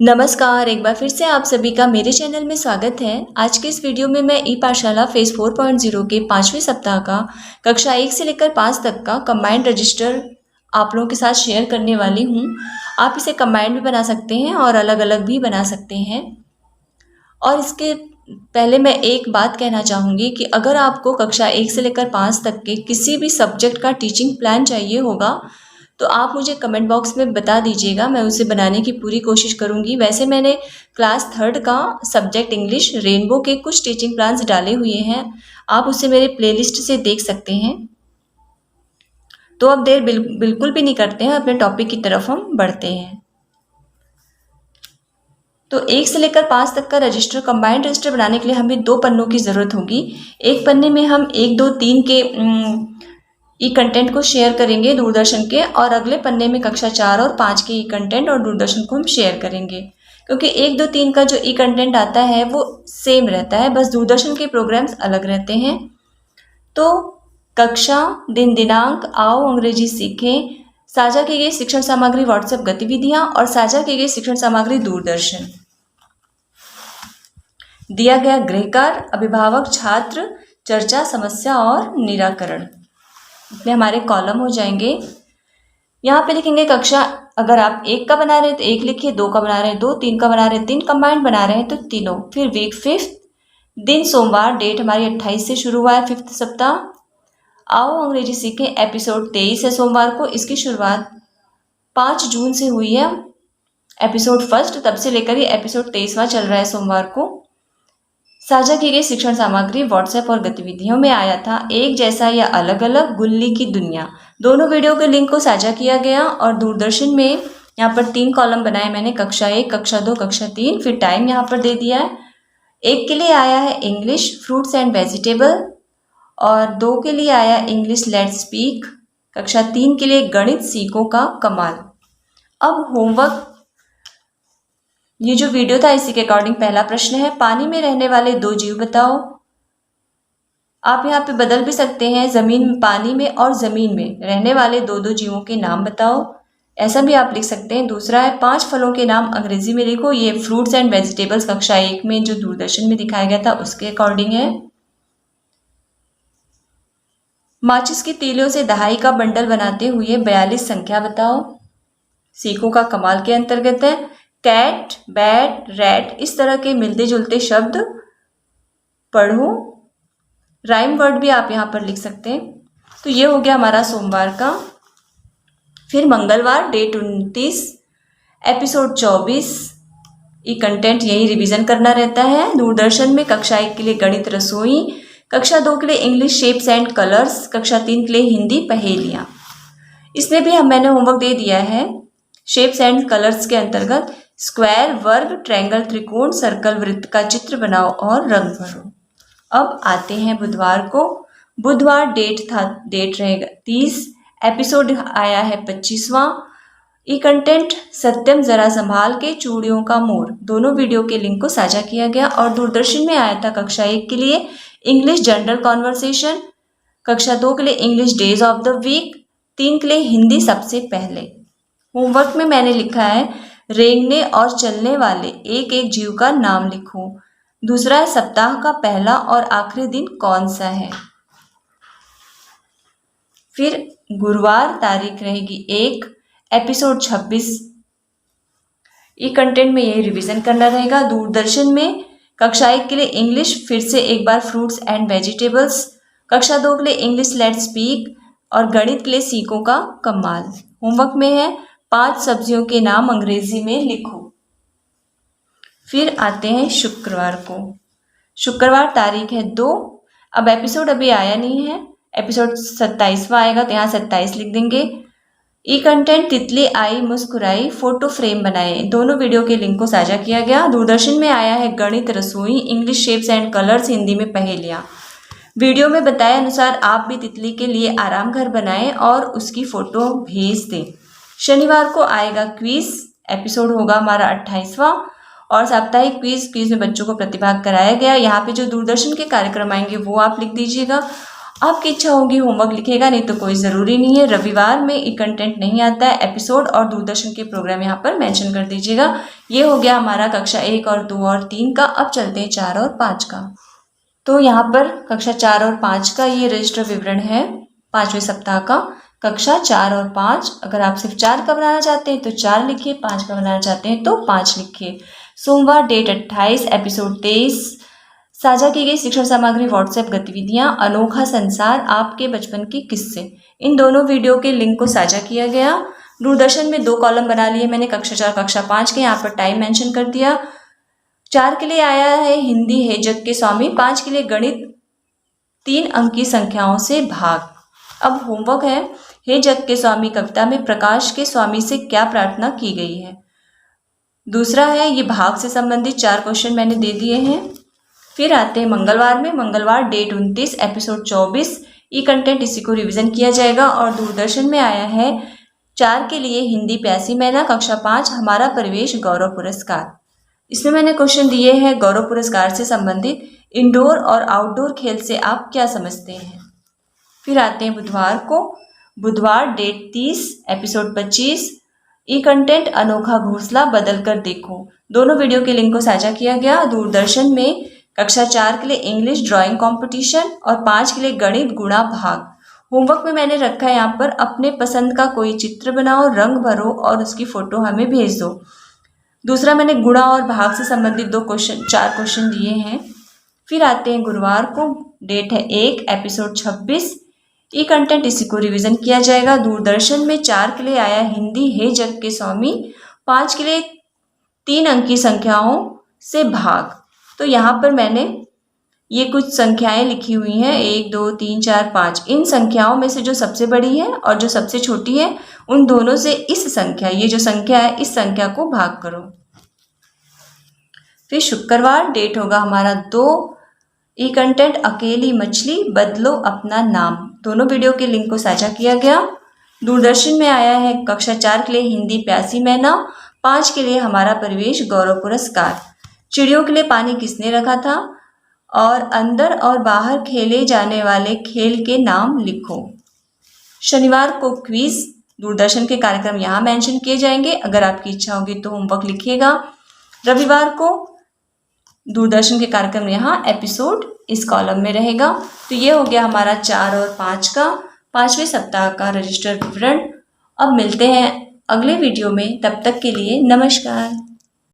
नमस्कार, एक बार फिर से आप सभी का मेरे चैनल में स्वागत है। आज के इस वीडियो में मैं ई पाठशाला फेज़ 4.0 के 5वें सप्ताह का कक्षा 1 से लेकर 5 तक का कंबाइंड रजिस्टर आप लोगों के साथ शेयर करने वाली हूँ। आप इसे कंबाइंड भी बना सकते हैं और अलग-अलग भी बना सकते हैं। और इसके पहले मैं एक बात कहना चाहूँगी कि अगर आपको कक्षा 1 से लेकर 5 तक के किसी भी सब्जेक्ट का टीचिंग प्लान चाहिए होगा, तो आप मुझे कमेंट बॉक्स में बता दीजिएगा, मैं उसे बनाने की पूरी कोशिश करूँगी। वैसे मैंने क्लास 3rd का सब्जेक्ट इंग्लिश रेनबो के कुछ टीचिंग प्लान्स डाले हुए हैं, आप उसे मेरे प्लेलिस्ट से देख सकते हैं। तो अब देर बिल्कुल भी नहीं करते हैं, अपने टॉपिक की तरफ हम बढ़ते हैं। तो 1 से लेकर 5 तक का रजिस्टर कंबाइंड रजिस्टर बनाने के लिए हमें 2 पन्नों की ज़रूरत होगी। एक पन्ने में हम 1, 2, 3 के ई कंटेंट को शेयर करेंगे दूरदर्शन के, और अगले पन्ने में कक्षा 4 और 5 के ई कंटेंट और दूरदर्शन को हम शेयर करेंगे। क्योंकि 1, 2, 3 का जो ई कंटेंट आता है वो सेम रहता है, बस दूरदर्शन के प्रोग्राम्स अलग रहते हैं। तो कक्षा, दिन दिनांक, आओ अंग्रेजी सीखें, साझा की गई शिक्षण सामग्री व्हाट्सएप गतिविधियां और साझा की गई शिक्षण सामग्री दूरदर्शन। दिया गया गृह कार्य, अभिभावक छात्र चर्चा, समस्या और निराकरण। इसमें हमारे कॉलम हो जाएंगे। यहाँ पे लिखेंगे कक्षा, अगर आप 1 का बना रहे हैं तो 1 लिखिए, 2 का बना रहे हैं 2, 3 का बना रहे हैं 3, कंबाइंड बना रहे हैं तो तीनों। फिर वीक 5th, दिन सोमवार, डेट हमारी 28 से शुरू हुआ है 5th सप्ताह। आओ अंग्रेजी सीखें, एपिसोड 23 है सोमवार को, इसकी शुरुआत 5 जून से हुई है। एपिसोड 1 तब से लेकर ये एपिसोड 23वां चल रहा है सोमवार को। साझा की गई शिक्षण सामग्री व्हाट्सएप और गतिविधियों में आया था एक जैसा या अलग अलग, गुल्ली की दुनिया। दोनों वीडियो के लिंक को साझा किया गया। और दूरदर्शन में यहाँ पर 3 कॉलम बनाए मैंने, कक्षा 1, कक्षा 2, कक्षा 3, फिर टाइम यहाँ पर दे दिया है। 1 के लिए आया है इंग्लिश फ्रूट्स एंड वेजिटेबल, और 2 के लिए आया इंग्लिश लेट्स स्पीक, कक्षा 3 के लिए गणित सीखो का कमाल। अब होमवर्क, ये जो वीडियो था इसी के अकॉर्डिंग पहला प्रश्न है, पानी में रहने वाले 2 जीव बताओ। आप यहाँ पे बदल भी सकते हैं, जमीन, पानी में और जमीन में रहने वाले 2 जीवों के नाम बताओ, ऐसा भी आप लिख सकते हैं। दूसरा है 5 फलों के नाम अंग्रेजी में लिखो। ये फ्रूट्स एंड वेजिटेबल्स कक्षा 1 में जो दूरदर्शन में दिखाया गया था उसके अकॉर्डिंग है। माचिस की तीलियों से दहाई का बंडल बनाते हुए 42 संख्या बताओ, सीखो का कमाल के अंतर्गत है। कैट, बैट, रैट, इस तरह के मिलते जुलते शब्द पढ़ो। राइम वर्ड भी आप यहाँ पर लिख सकते हैं। तो ये हो गया हमारा सोमवार का। फिर मंगलवार, डेट 29, एपिसोड 24, ये कंटेंट यही रिवीजन करना रहता है। दूरदर्शन में कक्षा 1 के लिए गणित रसोई, कक्षा 2 के लिए इंग्लिश शेप्स एंड कलर्स, कक्षा 3 के लिए हिंदी पहेलियाँ। इसमें भी मैंने होमवर्क दे दिया है। शेप्स एंड कलर्स के अंतर्गत स्क्वायर, वर्ग, ट्रायंगल, त्रिकोण, सर्कल, वृत्त का चित्र बनाओ और रंग भरो। अब आते हैं बुधवार को। बुधवार डेट रहेगा 30, एपिसोड आया है 25वां। ई कंटेंट सत्यम जरा संभाल के, चूड़ियों का मोर, दोनों वीडियो के लिंक को साझा किया गया। और दूरदर्शन में आया था कक्षा 1 के लिए इंग्लिश जनरल कॉन्वर्सेशन, कक्षा 2 के लिए English days of the week, 3 के लिए हिंदी सबसे पहले। होमवर्क में मैंने लिखा है रेंगने और चलने वाले एक एक जीव का नाम लिखो। दूसरा है सप्ताह का पहला और आखिरी दिन कौन सा है। फिर गुरुवार, तारीख रहेगी 1, एपिसोड 26, ये कंटेंट में यही रिवीजन करना रहेगा। दूरदर्शन में कक्षा 1 के लिए इंग्लिश फिर से एक बार फ्रूट्स एंड वेजिटेबल्स, कक्षा 2 के लिए इंग्लिश लेट्स स्पीक और गणित के लिए सीखो का कमाल। होमवर्क में है 5 सब्जियों के नाम अंग्रेजी में लिखो। फिर आते हैं शुक्रवार को। शुक्रवार तारीख है 2, अब एपिसोड अभी आया नहीं है, एपिसोड 27वां आएगा तो यहाँ 27 लिख देंगे। ई कंटेंट तितली आई मुस्कुराई, फोटो फ्रेम बनाए, दोनों वीडियो के लिंक को साझा किया गया। दूरदर्शन में आया है गणित रसोई, English shapes and colours, Hindi में पहेलियाँ। वीडियो में बताए अनुसार आप भी तितली के लिए आराम घर बनाएं और उसकी फोटो भेज दें। शनिवार को आएगा क्विज, एपिसोड होगा हमारा 28वां और साप्ताहिक क्विज में बच्चों को प्रतिभाग कराया गया। यहाँ पे जो दूरदर्शन के कार्यक्रम आएंगे वो आप लिख दीजिएगा। आपकी इच्छा होगी होमवर्क लिखेगा, नहीं तो कोई ज़रूरी नहीं है। रविवार में ई कंटेंट नहीं आता है, एपिसोड और दूरदर्शन के प्रोग्राम यहाँ पर मेंशन कर दीजिएगा। ये हो गया हमारा कक्षा 1 और 2 और 3 का। अब चलते हैं 4 और 5 का। तो यहाँ पर कक्षा 4 और 5 का ये रजिस्टर विवरण है 5वें सप्ताह का। कक्षा 4 और 5, अगर आप सिर्फ 4 का बनाना चाहते हैं तो 4 लिखिए, 5 का बनाना चाहते हैं तो 5 लिखिए। सोमवार डेट 28, एपिसोड 23। साझा की गई शिक्षण सामग्री, व्हाट्सएप गतिविधियां, अनोखा संसार, आपके बचपन के किस्से। इन दोनों वीडियो के लिंक को साझा किया गया। दूरदर्शन में 2 कॉलम बना लिए मैंने, कक्षा 4 कक्षा 5 के। यहाँ पर टाइम मेंशन कर दिया। 4 के लिए आया है हिंदी है जग के स्वामी, 5 के लिए गणित 3 अंकी संख्याओं से भाग। अब होमवर्क है, हे जग के स्वामी कविता में प्रकाश के स्वामी से क्या प्रार्थना की गई है। दूसरा है ये भाग से संबंधित 4 क्वेश्चन मैंने दे दिए हैं। फिर आते हैं मंगलवार में। मंगलवार डेट 29, एपिसोड 24। ई कंटेंट इसी को रिवीजन किया जाएगा। और दूरदर्शन में आया है 4 के लिए हिंदी प्यासी मैना, कक्षा 5 हमारा परिवेश गौरव पुरस्कार। इसमें मैंने क्वेश्चन दिए हैं गौरव पुरस्कार से संबंधित, इंडोर और आउटडोर खेल से आप क्या समझते हैं। फिर आते हैं बुधवार को। बुधवार डेट 30, एपिसोड 25। ई कंटेंट अनोखा घोंसला बदल कर देखो। दोनों वीडियो के लिंक को साझा किया गया। दूरदर्शन में कक्षा 4 के लिए इंग्लिश ड्राइंग कंपटीशन और 5 के लिए गणित गुणा भाग। होमवर्क में मैंने रखा है यहाँ पर अपने पसंद का कोई चित्र बनाओ, रंग भरो और उसकी फोटो हमें भेज दो। दूसरा मैंने गुणा और भाग से संबंधित 4 क्वेश्चन दिए हैं। फिर आते हैं गुरुवार को। डेट है 1, एपिसोड 26। ई कंटेंट इसी को रिवीजन किया जाएगा। दूरदर्शन में 4 के लिए आया हिंदी हे जग के स्वामी, 5 के लिए 3 अंकी संख्याओं से भाग। तो यहाँ पर मैंने ये कुछ संख्याएं लिखी हुई हैं 1 2 3 4 5। इन संख्याओं में से जो सबसे बड़ी है और जो सबसे छोटी है उन दोनों से इस संख्या, ये जो संख्या है इस संख्या को भाग करो। फिर शुक्रवार डेट होगा हमारा 2। ई कंटेंट अकेली मछली बदलो अपना नाम। दोनों वीडियो के लिंक को साझा किया गया। दूरदर्शन में आया है कक्षा 4 के लिए हिंदी प्यासी मैना, 5 के लिए हमारा परिवेश गौरव पुरस्कार। चिड़ियों के लिए पानी किसने रखा था और अंदर और बाहर खेले जाने वाले खेल के नाम लिखो। शनिवार को क्विज, दूरदर्शन के कार्यक्रम यहाँ मेंशन किए जाएंगे। अगर आपकी इच्छा होगी तो होमवर्क लिखिएगा। रविवार को दूरदर्शन के कार्यक्रम यहाँ एपिसोड इस कॉलम में रहेगा। तो ये हो गया हमारा 4 और 5 का 5वें सप्ताह का रजिस्टर विवरण। अब मिलते हैं अगले वीडियो में, तब तक के लिए नमस्कार।